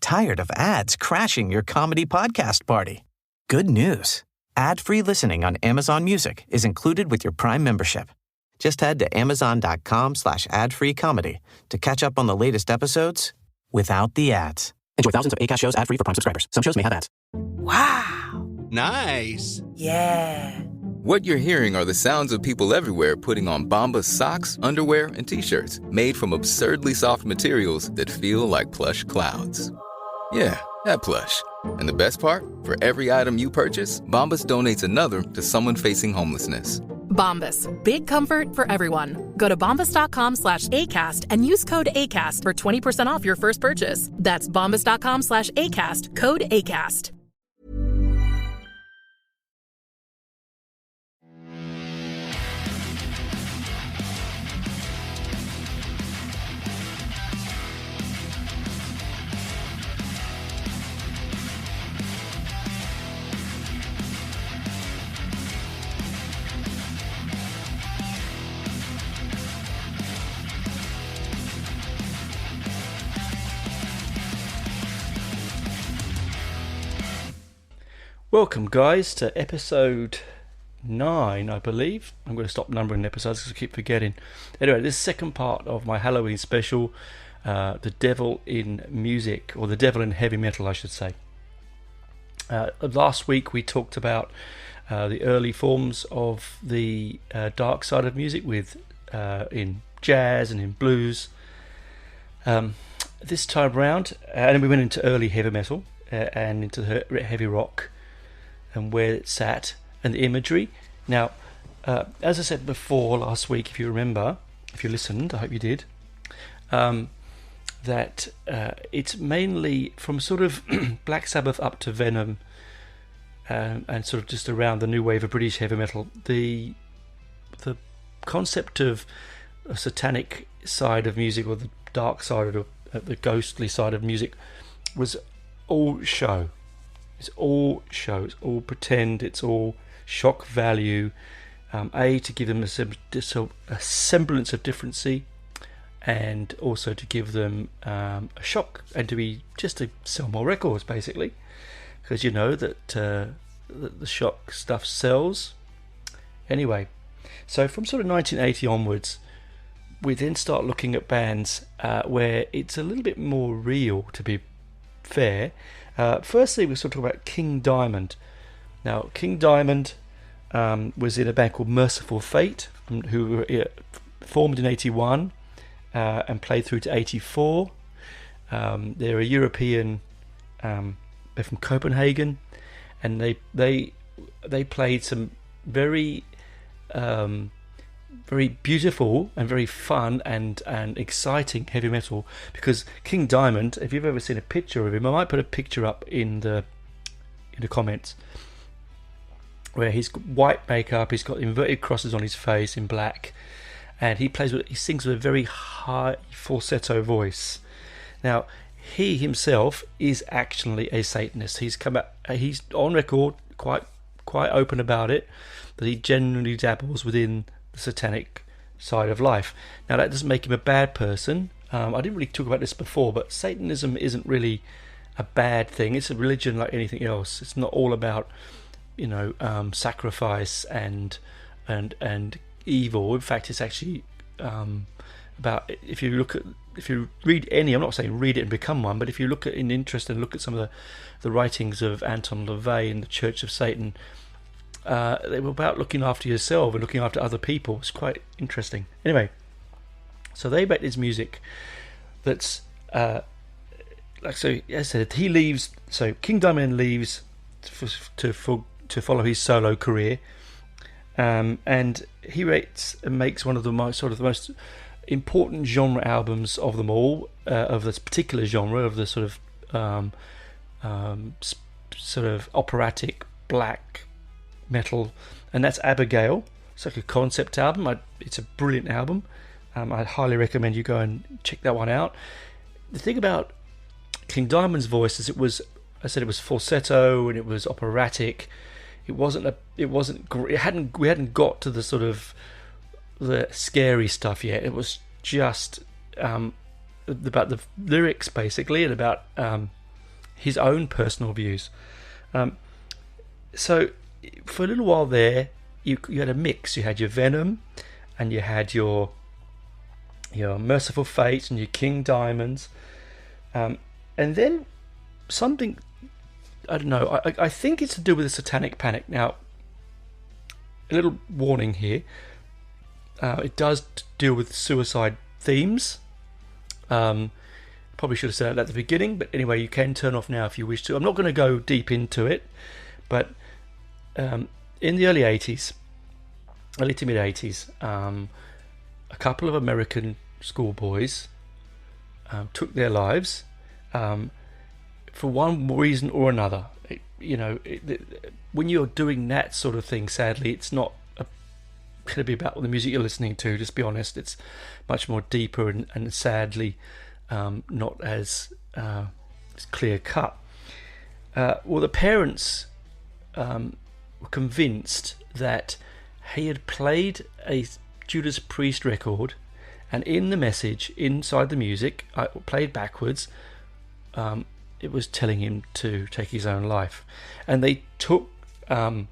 tired of ads crashing your comedy podcast party? Good news. Ad-free listening on Amazon Music is included with your Prime membership. Just head to amazon.com/ad-free comedy to catch up on the latest episodes without the ads. Enjoy thousands of Acast shows ad-free for Prime subscribers. Some shows may have ads. Wow. Nice. Yeah. What you're hearing are the sounds of people everywhere putting on Bombas socks, underwear, and T-shirts made from absurdly soft materials that feel like plush clouds. Yeah, that plush. And the best part? For every item you purchase, Bombas donates another to someone facing homelessness. Bombas. Big comfort for everyone. Go to bombas.com/ACAST and use code ACAST for 20% off your first purchase. That's bombas.com/ACAST. Code ACAST. Welcome, guys, to episode 9, I believe. I'm going to stop numbering episodes because I keep forgetting. Anyway, this second part of my Halloween special, The Devil in Music, or The Devil in Heavy Metal, I should say. Last week we talked about the early forms of the dark side of music in jazz and in blues. This time round, and then we went into early heavy metal and into the heavy rock, and where it sat and the imagery. Now, as I said before last week, if you remember, if you listened, I hope you did, that it's mainly from sort of Black Sabbath up to Venom, and sort of just around the new wave of British heavy metal. The concept of a satanic side of music, or the dark side of the ghostly side of music, was all show. It's all show, it's all pretend, it's all shock value, to give them a semblance of differency, and also to give them a shock, and to sell more records, basically, because you know that the shock stuff sells. Anyway, so from sort of 1980 onwards, we then start looking at bands where it's a little bit more real, to be fair. Firstly, we sort of talk about King Diamond. Now, King Diamond was in a band called Merciful Fate, who were formed in 81 and played through to 84. They're a European. They're from Copenhagen, and they played some very very beautiful and very fun and exciting heavy metal. Because King Diamond, if you've ever seen a picture of him, I might put a picture up in the comments, where he's got white makeup, he's got inverted crosses on his face in black, and he sings with a very high falsetto voice. Now, he himself is actually a Satanist. He's on record quite open about it, that he genuinely dabbles within the satanic side of life. Now, that doesn't make him a bad person. I didn't really talk about this before, but Satanism isn't really a bad thing. It's a religion like anything else. It's not all about, sacrifice and evil. In fact, it's actually about, if you read any, I'm not saying read it and become one, but if you look at in interest and look at some of the writings of Anton LaVey and the Church of Satan, they were about looking after yourself and looking after other people. It's quite interesting. Anyway, so they make this music that's so as I said, he leaves. So King Diamond leaves to follow his solo career, and he makes one of the most important genre albums of them all, of this particular genre, of the sort of operatic black metal, and that's Abigail. It's like a concept album. It's a brilliant album. I highly recommend you go and check that one out. The thing about King Diamond's voice is it was falsetto and it was operatic. We hadn't got to the sort of the scary stuff yet. It was just about the lyrics, basically, and about his own personal views. So for a little while there, you had a mix. You had your Venom, and you had your Merciful Fate and your King Diamonds, and then something, I don't know, I think it's to do with the Satanic Panic. Now, a little warning here, it does deal with suicide themes. Probably should have said that at the beginning, but anyway, you can turn off now if you wish to. I'm not going to go deep into it, but in the early to mid 80s, a couple of American schoolboys took their lives for one reason or another. When you're doing that sort of thing, sadly, it's not going to be about the music you're listening to. Just be honest, it's much more deeper and sadly not as clear cut. Well, the parents were convinced that he had played a Judas Priest record, and in the message inside the music, played backwards, it was telling him to take his own life. And they took the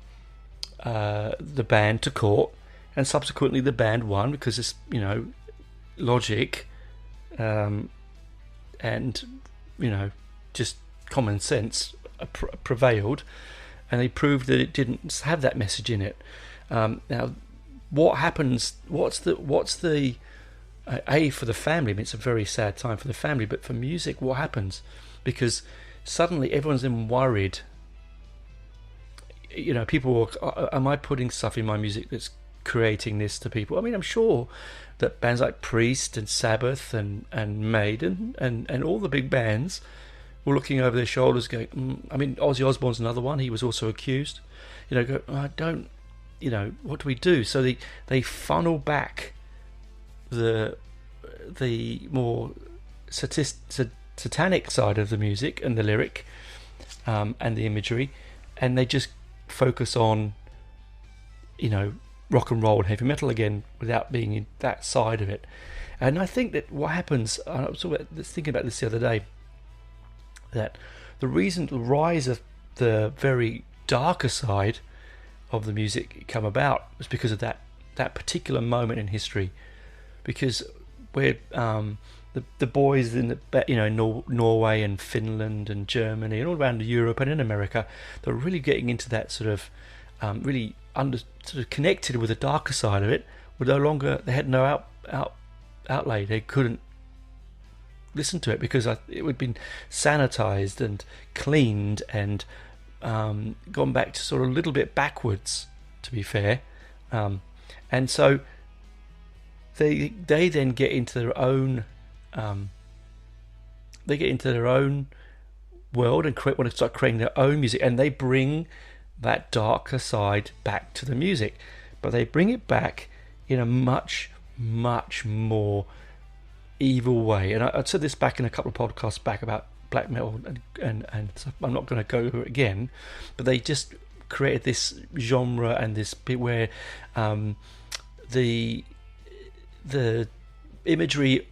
band to court, and subsequently the band won because it's logic, and just common sense prevailed, and they proved that it didn't have that message in it. Now, what happens? What's the for the family? I mean, it's a very sad time for the family, but for music, what happens? Because suddenly everyone's then worried. People am I putting stuff in my music that's creating this to people? I mean, I'm sure that bands like Priest and Sabbath and Maiden and all the big bands were looking over their shoulders going, I mean, Ozzy Osbourne's another one. He was also accused. I don't, what do we do? So they funnel back the more satanic side of the music and the lyric and the imagery, and they just focus on rock and roll and heavy metal again without being in that side of it. And I think that what happens, I was thinking about this the other day, that the rise of the very darker side of the music come about was because of that particular moment in history. Because we're the boys in Norway and Finland and Germany and all around Europe and in America, they're really getting into that sort of sort of connected with the darker side of it. Were no longer, they had no outlay. They couldn't listen to it because it would have been sanitized and cleaned and gone back to sort of a little bit backwards, to be fair. And so they then get into their own world and want to start creating their own music, and they bring that darker side back to the music, but they bring it back in a much more evil way. And I said this back in a couple of podcasts back about black metal, and so I'm not going to go over it again, but they just created this genre and this bit where the imagery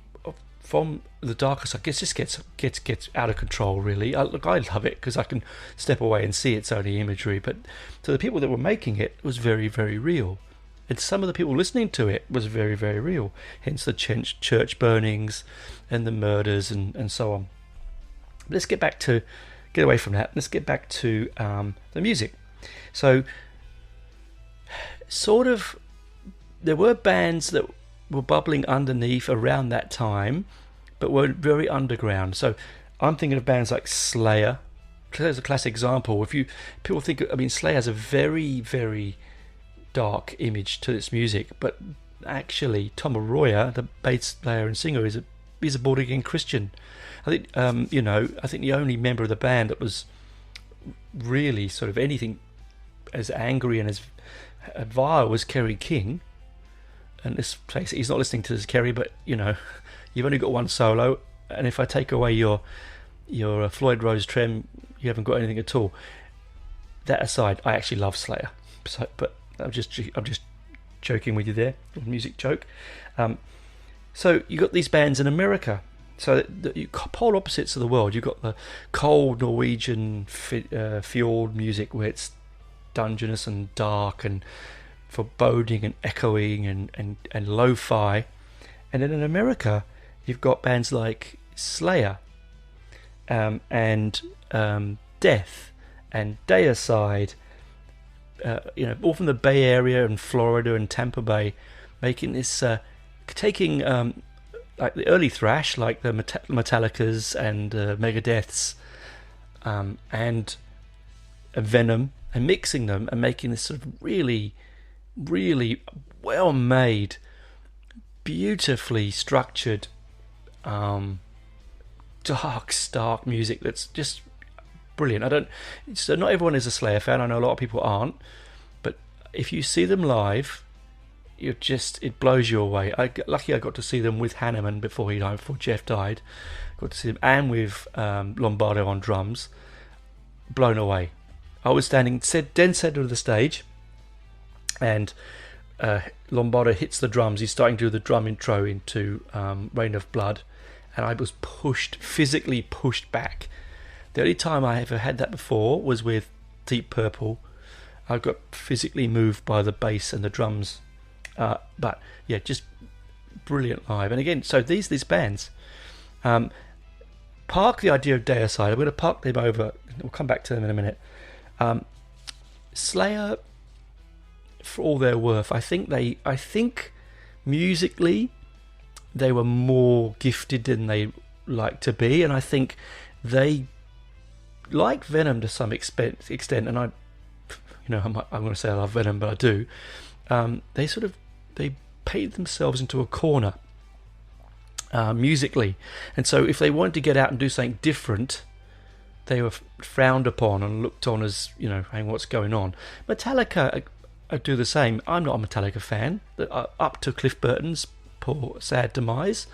from the darker side just gets out of control, really. I love it because I can step away and see it's only imagery, but to the people that were making it, it was very, very real. And some of the people listening to it was very, very real. Hence the church burnings and the murders and so on. But let's get away from that. Let's get back to the music. So, sort of, there were bands that were bubbling underneath around that time, but were very underground. So I'm thinking of bands like Slayer. Slayer's a classic example. People think, Slayer has a very, very dark image to its music, but actually Tom Arroyo, the bass player and singer, is a born again Christian. I think I think the only member of the band that was really sort of anything as angry and as vile was Kerry King. And let's face it, he's not listening to this, Kerry, but you've only got one solo, and if I take away your Floyd Rose Trem, you haven't got anything at all. That aside, I actually love Slayer, but I'm just joking with you there, a music joke. So you got these bands in America. So the polar opposites of the world. You've got the cold Norwegian fjord music where it's dungeness and dark and foreboding and echoing and lo-fi. And then in America, you've got bands like Slayer and Death and Deicide, all from the Bay Area and Florida and Tampa Bay, making this, taking like the early thrash, like the Metallicas and Megadeths and Venom, and mixing them and making this sort of really, really well-made, beautifully structured, dark, stark music that's just brilliant. So not everyone is a Slayer fan. I know a lot of people aren't, but if you see them live, it blows you away. Lucky I got to see them with Hanneman before Jeff died. Got to see them and with Lombardo on drums. Blown away. I was standing dead center of the stage, and Lombardo hits the drums. He's starting to do the drum intro into Reign of Blood, and I was physically pushed back. The only time I ever had that before was with Deep Purple. I got physically moved by the bass and the drums. But yeah, just brilliant live. And again, so these bands, park the idea of Deicide. I'm going to park them over. We'll come back to them in a minute. Slayer, for all their worth, I think musically they were more gifted than they like to be, and I think they, like Venom to some extent, and I'm going to say I love Venom, but I do. They painted themselves into a corner musically, and so if they wanted to get out and do something different, they were frowned upon and looked on as, hey, what's going on. Metallica do the same. I'm not a Metallica fan. Up to Cliff Burton's poor sad demise,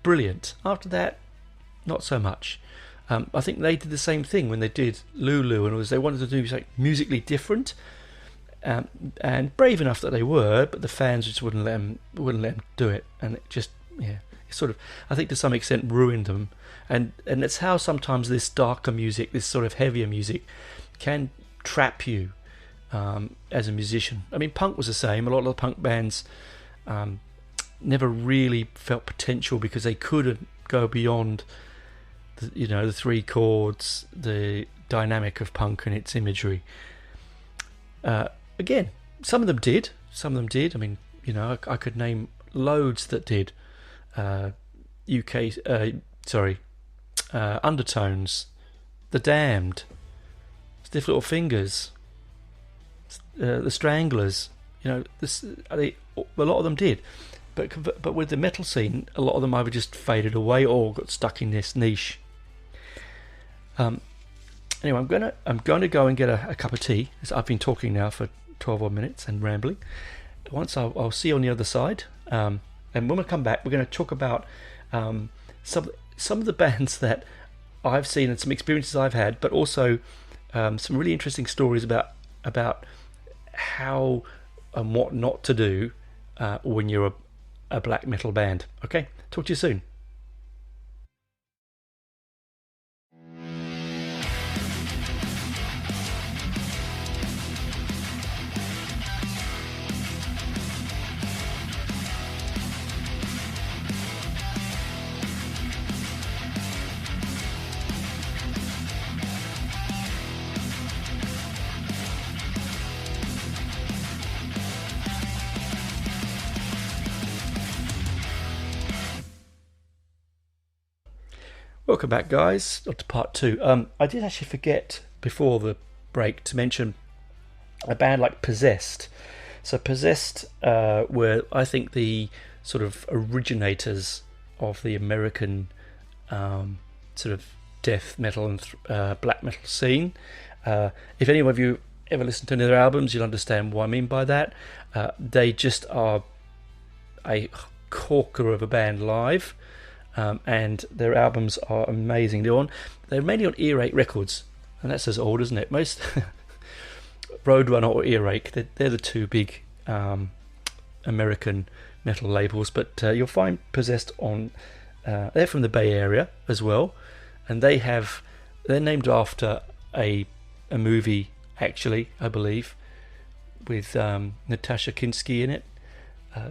brilliant. After that, not so much. I think they did the same thing when they did Lulu, and they wanted to do something musically different. And brave enough that they were, but the fans just wouldn't let them do it, and it just, it sort of, I think to some extent, ruined them. And it's how sometimes this darker music, this sort of heavier music, can trap you as a musician. I mean, punk was the same. A lot of the punk bands never really felt potential because they couldn't go beyond the three chords, the dynamic of punk and its imagery. Again, some of them did. I mean, I could name loads that did. Undertones, The Damned, Stiff Little Fingers, the Stranglers. A lot of them did. But with the metal scene, a lot of them either just faded away or got stuck in this niche. Anyway, I'm going to go and get a cup of tea. I've been talking now for 12 odd minutes and rambling. Once I'll see you on the other side. And when we come back, we're going to talk about some of the bands that I've seen and some experiences I've had, but also some really interesting stories about how and what not to do when you're a black metal band. Okay, talk to you soon. Welcome back, guys, to part 2. I did actually forget before the break to mention a band like Possessed. So Possessed were, I think, the sort of originators of the American sort of death metal and black metal scene. If any of you ever listen to any of their albums, you'll understand what I mean by that. They just are a corker of a band live. And their albums are amazing. They're mainly on Earache Records, and that says all, doesn't it? Most Roadrunner or Earache, they're the two big American metal labels, but you'll find Possessed on They're from the Bay Area as well, and they're named after a movie, actually, I believe, with Natasha Kinski in it.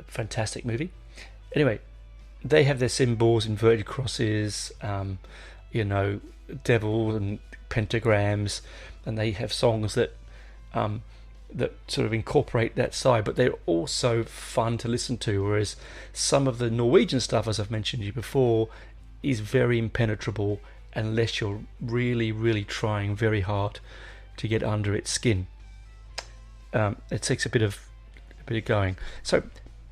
Fantastic movie. Anyway, they have their symbols, inverted crosses, devil and pentagrams, and they have songs that sort of incorporate that side, but they're also fun to listen to, whereas some of the Norwegian stuff, as I've mentioned to you before, is very impenetrable unless you're really, really trying very hard to get under its skin. It takes a bit of going. So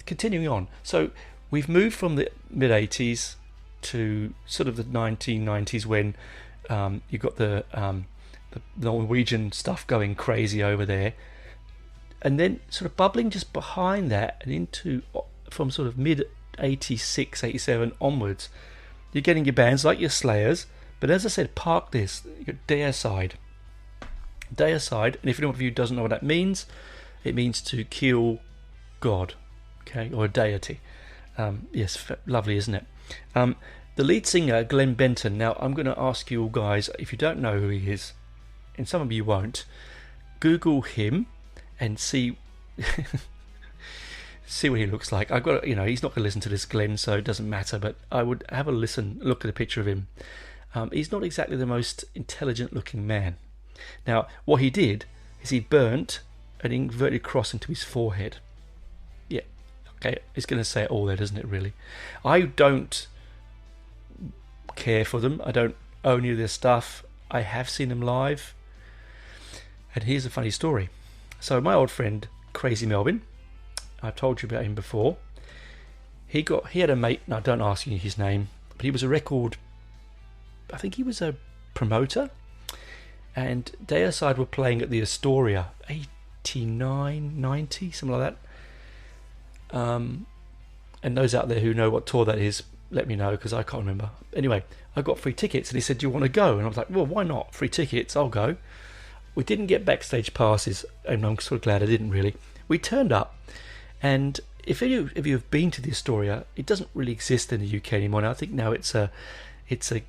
continuing on, so we've moved from the mid-80s to sort of the 1990s when you got the Norwegian stuff going crazy over there, and then sort of bubbling just behind that and into from sort of mid 86, 87 onwards, you're getting your bands like your Slayers, but as I said, park this, your deicide, and if anyone of you doesn't know what that means, it means to kill God, okay, or a deity. Yes, lovely, isn't it? The lead singer, Glenn Benton. Now, I'm going to ask you all guys, if you don't know who he is, and some of you won't, Google him and see what he looks like. I've got, he's not going to listen to this, Glenn, so it doesn't matter, but I would have a look at a picture of him. He's not exactly the most intelligent-looking man. Now, what he did is he burnt an inverted cross into his forehead. Yeah, okay, it's going to say it all there, doesn't it, really? I don't care for them. I don't own any of their stuff. I have seen them live. And here's a funny story. So my old friend, Crazy Melvin, I've told you about him before. He had a mate, now don't ask me his name, but he was I think he was a promoter, and Deicide were playing at the Astoria, 89, 90, something like that. And those out there who know what tour that is, let me know, because I can't remember. Anyway, I got free tickets, and he said, do you want to go? And I was like, well, why not? Free tickets, I'll go. We didn't get backstage passes, and I'm sort of glad I didn't really. We turned up, and if you have been to the Astoria, it doesn't really exist in the UK anymore. Now, I think now it's a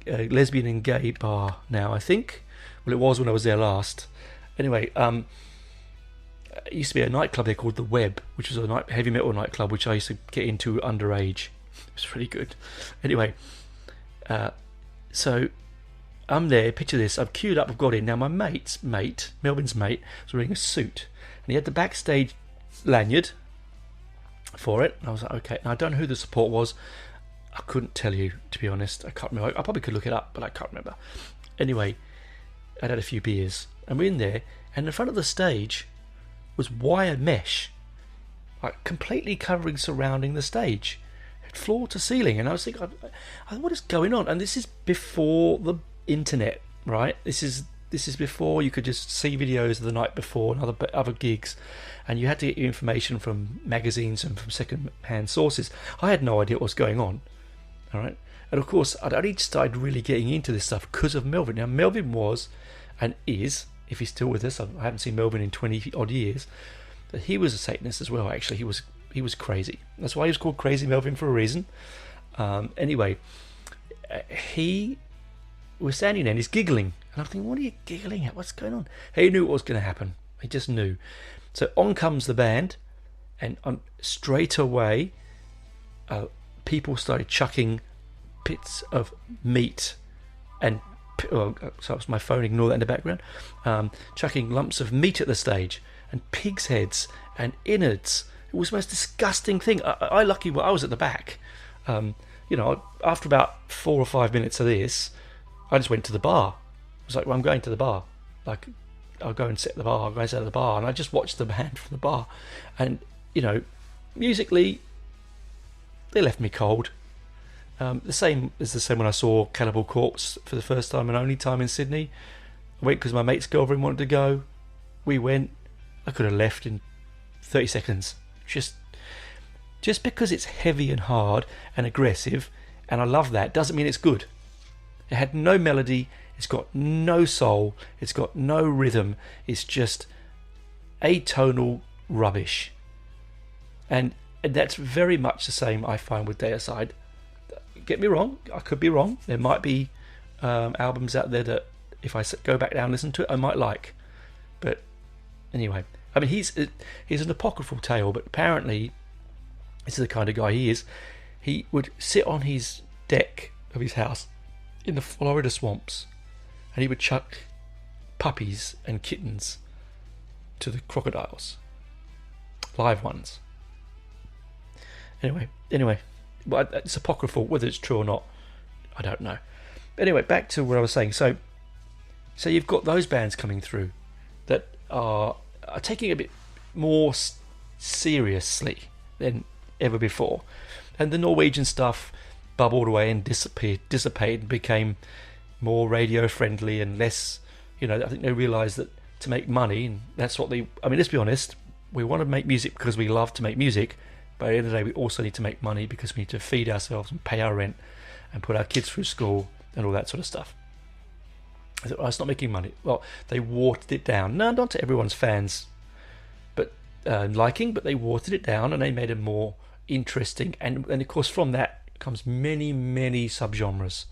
lesbian and gay bar now, I think. Well, it was when I was there last. Anyway, it used to be a nightclub there called The Web, which was a heavy metal nightclub, which I used to get into underage. It was really good. Anyway, so I'm there, picture this, I've queued up, I've got in. Now my Melvin's mate, was wearing a suit, and he had the backstage lanyard for it. And I was like, okay. Now I don't know who the support was. I couldn't tell you, to be honest. I can't remember. I probably could look it up, but I can't remember. Anyway, I'd had a few beers, and we're in there, and in front of the stage was wire mesh, like completely surrounding the stage, floor to ceiling. And I was thinking, what is going on? And this is before the internet, right? This is before you could just see videos of the night before and other gigs, and you had to get your information from magazines and from second-hand sources. I had no idea what was going on. All right, and of course, I'd only started really getting into this stuff because of Melvin. Now, Melvin was and is, if he's still with us, I haven't seen Melvin in 20 odd years, but he was a Satanist as well. Actually, he was crazy. That's why he was called Crazy Melvin, for a reason. Anyway, he was standing there and he's giggling, and I'm thinking, what are you giggling at? What's going on? He knew what was going to happen. He just knew. So on comes the band, and straight away, people started chucking bits of meat and so that was my phone, ignore that in the background, chucking lumps of meat at the stage, and pig's heads and innards. It was the most disgusting thing. I was at the back. After about 4 or 5 minutes of this, I just went to the bar. I was like, well, I'm going to the bar. Like, I'll go and sit at the bar. I'll go and sit at the bar. And I just watched the band from the bar. And, musically, they left me cold. The same when I saw Cannibal Corpse for the first time and only time in Sydney. I went because my mate's girlfriend wanted to go. We went. I could have left in 30 seconds. Just because it's heavy and hard and aggressive, and I love that, doesn't mean it's good. It had no melody. It's got no soul. It's got no rhythm. It's just atonal rubbish. And that's very much the same I find with Deicide. get me wrong, I could be wrong. There might be albums out there that if I go back down and listen to it, I might like. But anyway, I mean, he's an apocryphal tale, but apparently this is the kind of guy he is. He would sit on his deck of his house in the Florida swamps, and he would chuck puppies and kittens to the crocodiles, live ones. Anyway, well, it's apocryphal. Whether it's true or not, I don't know. Anyway, back to what I was saying. So you've got those bands coming through that are taking it a bit more seriously than ever before, and the Norwegian stuff bubbled away and dissipated, and became more radio friendly and less. I think they realised that to make money, and that's what they. I mean, let's be honest. We want to make music because we love to make music, but at the end of the day, we also need to make money because we need to feed ourselves and pay our rent and put our kids through school and all that sort of stuff. I thought, it's not making money. Well, they watered it down. No, not to everyone's fans, but liking, but they watered it down and they made it more interesting. And of course, from that comes many, many subgenres.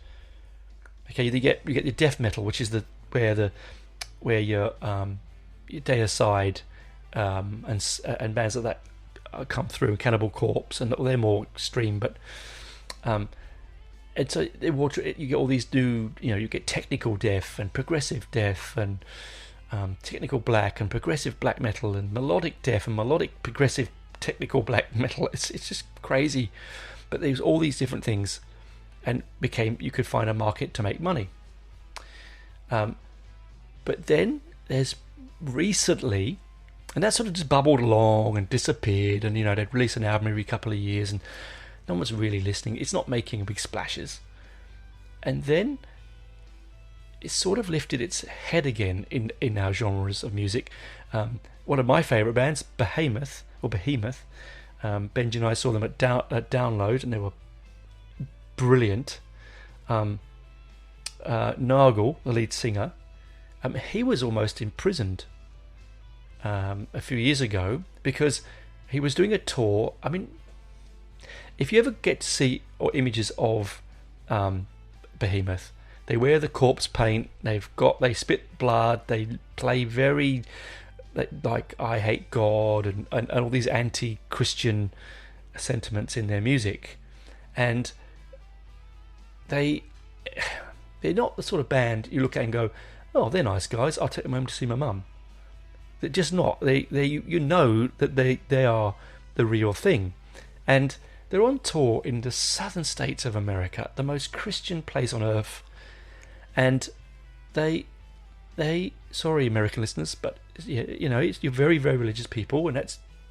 Okay, you get your death metal, which is where your Deicide and bands like that come through, Cannibal Corpse, and they're more extreme, but and so you get all these new, you get technical death and progressive death and technical black and progressive black metal and melodic death and melodic progressive technical black metal. It's just crazy, but there's all these different things, and you could find a market to make money. But then there's recently, and that sort of just bubbled along and disappeared, and they'd release an album every couple of years and no one's really listening. It's not making big splashes. And then it sort of lifted its head again in our genres of music. One of my favourite bands, Behemoth. Benji and I saw them at Download, and they were brilliant. Nagel, the lead singer, he was almost imprisoned a few years ago because he was doing a tour. I mean, if you ever get to see images of Behemoth, they wear the corpse paint, they spit blood, they play very like I hate God and all these anti-Christian sentiments in their music, and they're not the sort of band you look at and go, oh, they're nice guys, I'll take them home to see my mum. They're just not. You know that they are the real thing, and they're on tour in the southern states of America, the most Christian place on earth, and they sorry American listeners, but you're very, very religious people, and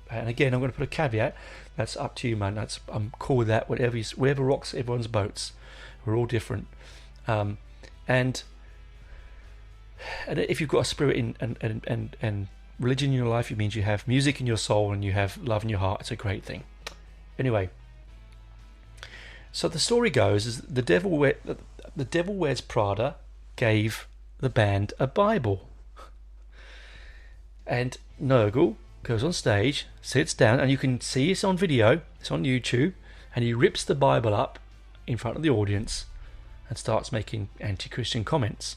again I'm going to put a caveat. That's up to you, man. I'm cool with that. Whatever rocks everyone's boats. We're all different, and if you've got a spirit and religion in your life, it means you have music in your soul and you have love in your heart. It's a great thing. Anyway, so the story goes is the Devil Wears Prada gave the band a Bible, and Nagel goes on stage, sits down, and you can see it's on video, it's on YouTube, and he rips the Bible up in front of the audience and starts making anti-Christian comments.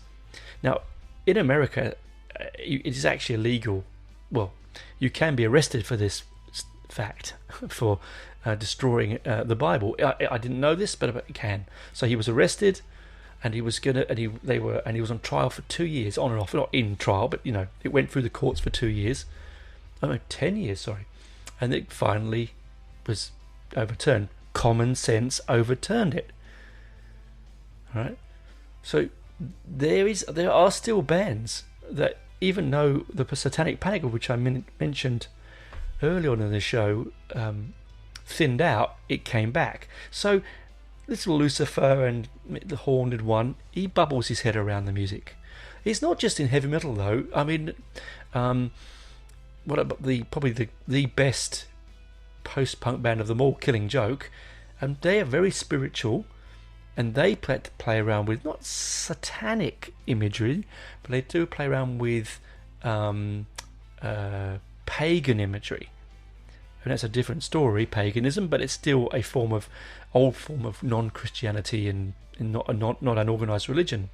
Now, in America, it is actually illegal. Well, you can be arrested for this fact, for destroying the Bible. I didn't know this, but it can. So he was arrested, and he was on trial for 2 years, on and off. Not in trial, but it went through the courts for 2 years. Oh no, 10 years, sorry. And it finally was overturned. Common sense overturned it. All right. So there are still bands that, even though the Satanic Panic, which I mentioned early on in the show, thinned out, it came back. So little Lucifer and the Horned One, he bubbles his head around the music. It's not just in heavy metal though. I mean, what about probably the best post-punk band of them all, Killing Joke, and they are very spiritual. And they play around with not satanic imagery, but they do play around with pagan imagery. and that's a different story, paganism, but it's still a old form of non-Christianity and not an organised religion.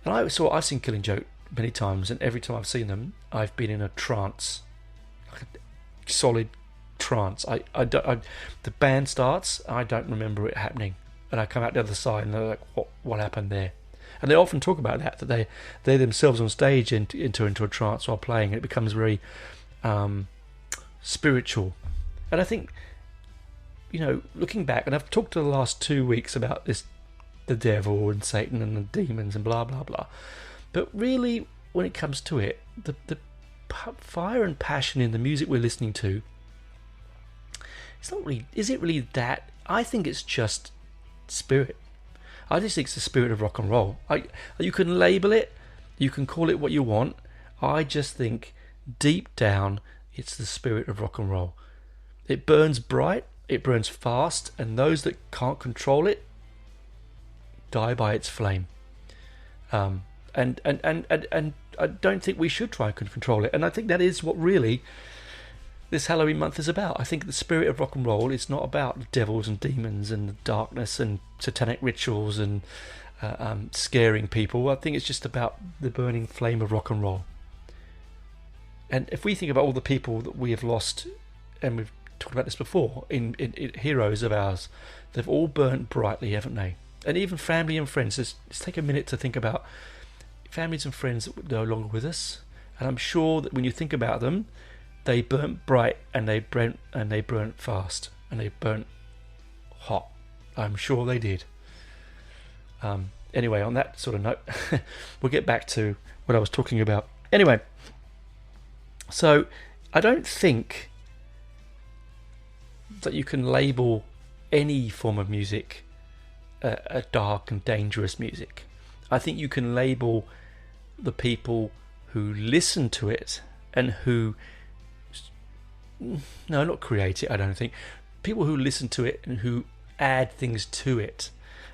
And I've seen Killing Joke many times, and every time I've seen them, I've been in a trance, like a solid trance. The band starts, I don't remember it happening, and I come out the other side, and they're like, what happened there? And they often talk about that they themselves on stage enter into a trance while playing, and it becomes very spiritual. And I think, looking back, and I've talked to the last 2 weeks about this, the devil and Satan and the demons and blah blah blah, but really when it comes to it, the fire and passion in the music we're listening to, it's not really, is it really that? I think it's just spirit. I just think it's the spirit of rock and roll. You can label it, you can call it what you want. I just think deep down it's the spirit of rock and roll. It burns bright, it burns fast, and those that can't control it die by its flame. And I don't think we should try and control it. And I think that is what really this Halloween month is about. I think the spirit of rock and roll is not about devils and demons and darkness and satanic rituals and scaring people. I think it's just about the burning flame of rock and roll. And if we think about all the people that we have lost, and we've talked about this before, in heroes of ours, they've all burnt brightly, haven't they? And even family and friends. Let's take a minute to think about families and friends that are no longer with us. And I'm sure that when you think about them, they burnt bright, and they burnt fast, and they burnt hot. I'm sure they did. Anyway, on that sort of note, we'll get back to what I was talking about. Anyway, so I don't think that you can label any form of music a dark and dangerous music. I think you can label the people who listen to it and who, no, not create it, I don't think. People who listen to it and who add things to it.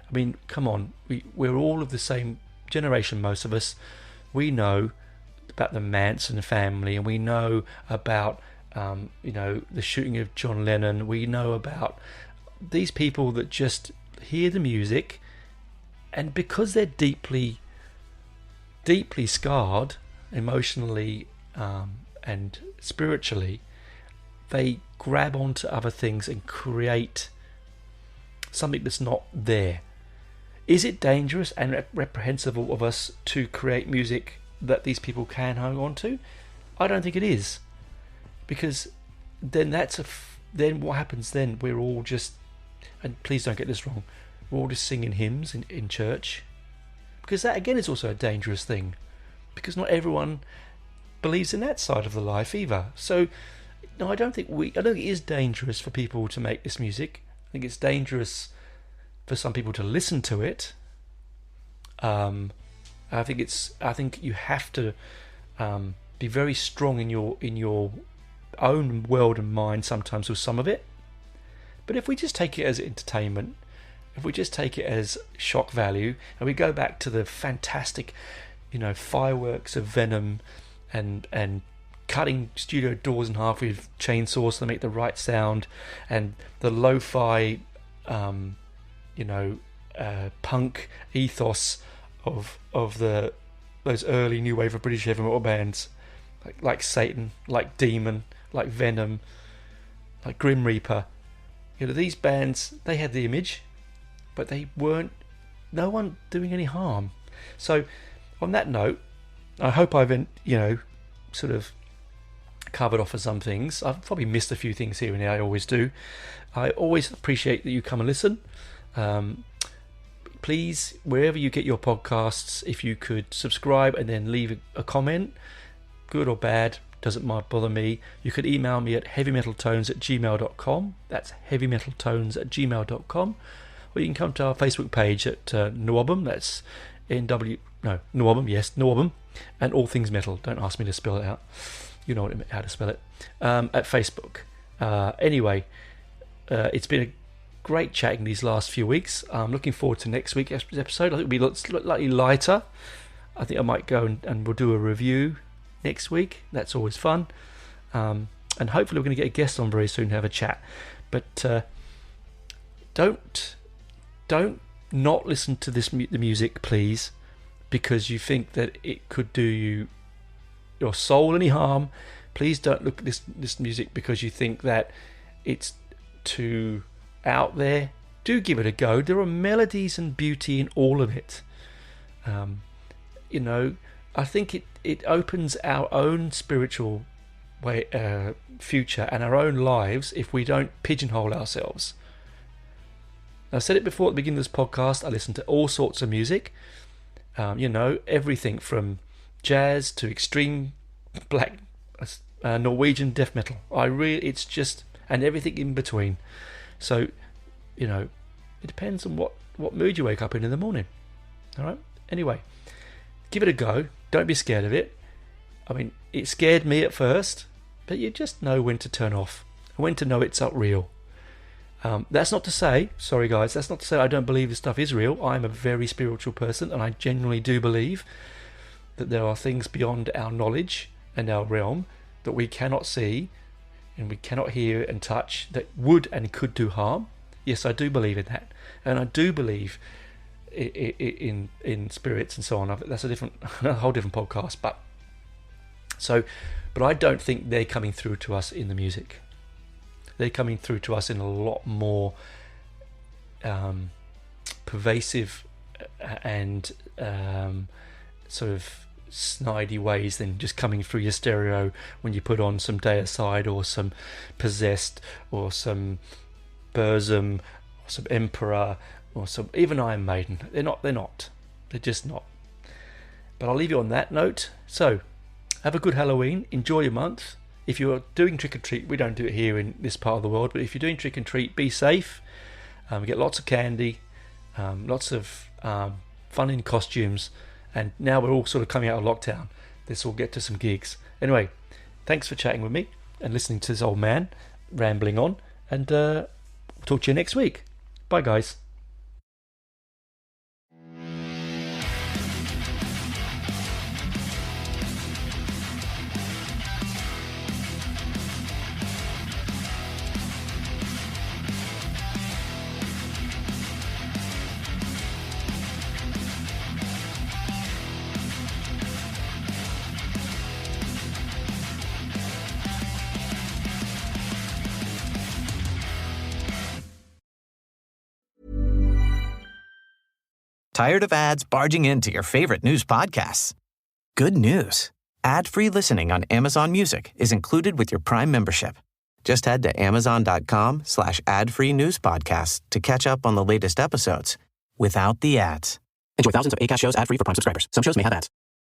I mean, come on, we're all of the same generation, most of us. We know about the Manson family, and we know about the shooting of John Lennon. We know about these people that just hear the music, and because they're deeply scarred emotionally and spiritually, they grab onto other things and create something that's not there. Is it dangerous and reprehensible of us to create music that these people can hang on to? I don't think it is, because then then what happens then? We're all just, and please don't get this wrong, we're all just singing hymns in church, because that again is also a dangerous thing, because not everyone believes in that side of the life either. So no, I don't think it is dangerous for people to make this music. I think it's dangerous for some people to listen to it. I think you have to be very strong in your own world and mind sometimes with some of it. But if we just take it as entertainment, if we just take it as shock value, and we go back to the fantastic, fireworks of Venom and cutting studio doors in half with chainsaws to make the right sound, and the lo-fi punk ethos of those early new wave of British heavy metal bands, like Satan, like Demon, like Venom, like Grim Reaper. These bands, they had the image, but they weren't, no one doing any harm. So on that note, I hope I've sort of covered off of some things. I've probably missed a few things here and there. I always do. I always appreciate that you come and listen. Please, wherever you get your podcasts, if you could subscribe and then leave a comment, good or bad, doesn't bother me. You could email me at heavymetaltones@gmail.com. That's heavymetaltones@gmail.com. Or you can come to our Facebook page at Nwobum. That's Nwobum, yes, Nwobum, and All Things Metal. Don't ask me to spell it out. You know how to spell it. At Facebook. Anyway, it's been a great chatting these last few weeks. I'm looking forward to next week's episode. I think it'll be slightly lighter. I think I might go and we'll do a review next week. That's always fun. and hopefully we're going to get a guest on very soon to have a chat. But don't not listen to the music, please, because you think that it could do your soul any harm. Please don't look at this music because you think that it's too out there. Do give it a go. There are melodies and beauty in all of it. I think it opens our own spiritual future and our own lives if we don't pigeonhole ourselves. I said it before at the beginning of this podcast. I listen to all sorts of music. Everything from jazz to extreme black Norwegian death metal. It's just, and everything in between. So, it depends on what mood you wake up in the morning. All right. Anyway, give it a go. Don't be scared of it. I mean, it scared me at first, but you just know when to turn off, when to know it's not real. That's not to say, sorry guys, that's not to say I don't believe this stuff is real. I'm a very spiritual person, and I genuinely do believe that there are things beyond our knowledge and our realm that we cannot see and we cannot hear and touch that would and could do harm. Yes, I do believe in that, and I do believe in spirits and so on. That's a whole different podcast. But I don't think they're coming through to us in the music. They're coming through to us in a lot more pervasive and sort of snidey ways than just coming through your stereo when you put on some Deicide or some Possessed or some Burzum or some Emperor or some even Iron Maiden. They're not. They're just not. But I'll leave you on that note. So, have a good Halloween. Enjoy your month. If you're doing trick or treat, we don't do it here in this part of the world, but if you're doing trick and treat, be safe. Get lots of candy, lots of fun in costumes, and now we're all sort of coming out of lockdown. Let's all get to some gigs. Anyway, thanks for chatting with me and listening to this old man rambling on, and talk to you next week. Bye, guys. Tired of ads barging into your favorite news podcasts? Good news. Ad-free listening on Amazon Music is included with your Prime membership. Just head to amazon.com/ad-free news podcasts to catch up on the latest episodes without the ads. Enjoy thousands of Acast shows ad-free for Prime subscribers. Some shows may have ads.